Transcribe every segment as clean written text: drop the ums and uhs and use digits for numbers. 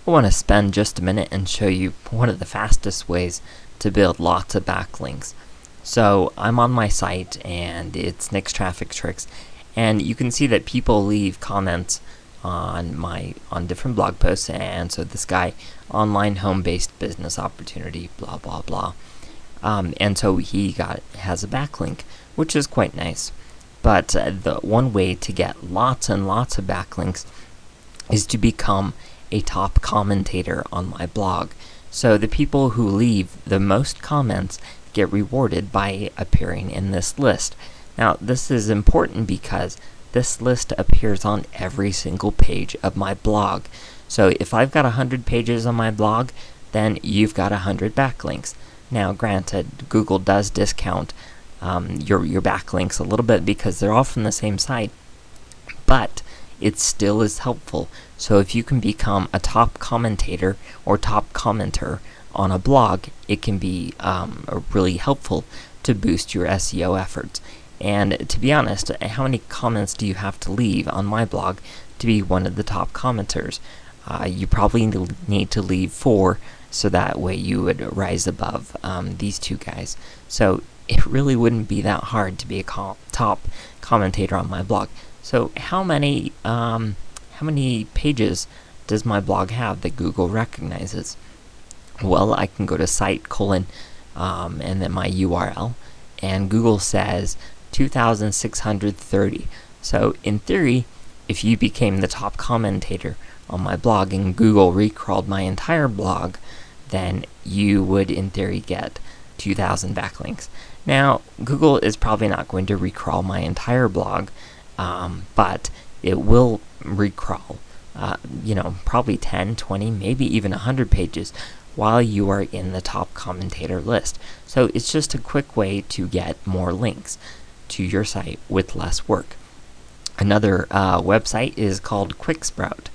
I want to spend just a minute and show you one of the fastest ways to build lots of backlinks. So I'm on my site and it's Nick's Traffic Tricks, and you can see that people leave comments on different blog posts. And so this guy, online home-based business opportunity, blah blah blah, and so he has a backlink, which is quite nice. But the one way to get lots and lots of backlinks is to become a top commentator on my blog. So the people who leave the most comments get rewarded by appearing in this list. Now this is important because this list appears on every single page of my blog. So if I've got 100 pages on my blog, then you've got 100 backlinks. Now granted, Google does discount your backlinks a little bit because they're all from the same site, but it still is helpful. So if you can become a top commentator or top commenter on a blog, it can be really helpful to boost your SEO efforts. And to be honest, how many comments do you have to leave on my blog to be one of the top commenters? You probably need to leave 4, so that way you would rise above these two guys. So it really wouldn't be that hard to be a top commentator on my blog. So how many pages does my blog have that Google recognizes? Well, I can go to site : and then my URL, and Google says 2,630. So in theory, if you became the top commentator on my blog and Google recrawled my entire blog, then you would in theory get 2,000 backlinks. Now, Google is probably not going to recrawl my entire blog, but it will recrawl, probably 10, 20, maybe even 100 pages while you are in the top commentator list. So it's just a quick way to get more links to your site with less work. Another website is called QuickSprout.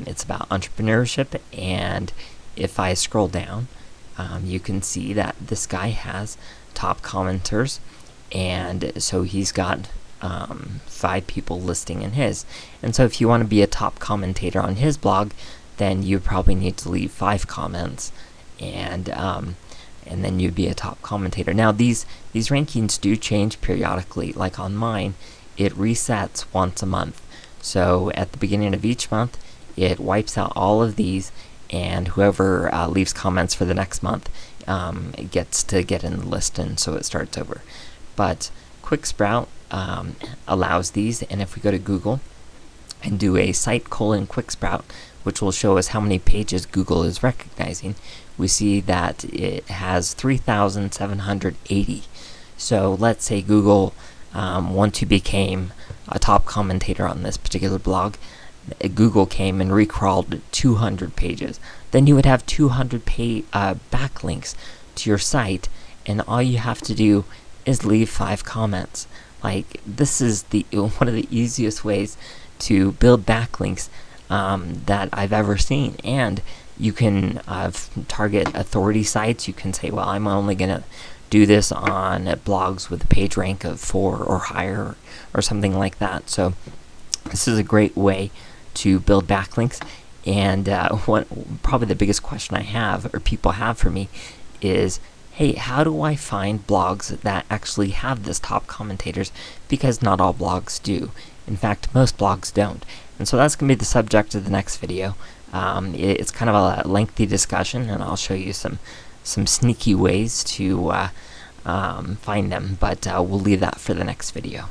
It's about entrepreneurship, and if I scroll down, you can see that this guy has top commenters, and so he's got 5 people listing in his. And so if you want to be a top commentator on his blog, then you probably need to leave 5 comments, and then you'd be a top commentator. Now these rankings do change periodically. Like on mine, it resets once a month. So at the beginning of each month, it wipes out all of these, and whoever leaves comments for the next month gets to get in the list, and so it starts over. But QuickSprout allows these, and if we go to Google and do a site : QuickSprout, which will show us how many pages Google is recognizing, we see that it has 3,780. So let's say Google, once you became a top commentator on this particular blog, Google came and recrawled 200 pages. Then you would have 200 backlinks to your site, and all you have to do is leave 5 comments. Like, this is one of the easiest ways to build backlinks that I've ever seen. And you can target authority sites. You can say, well, I'm only going to do this on blogs with a page rank of 4 or higher, or something like that. So this is a great way to build backlinks. And probably the biggest question I have, or people have for me, is, hey, how do I find blogs that actually have this top commentators? Because not all blogs do. In fact, most blogs don't. And so that's going to be the subject of the next video. It's kind of a lengthy discussion, and I'll show you some sneaky ways to find them, but we'll leave that for the next video.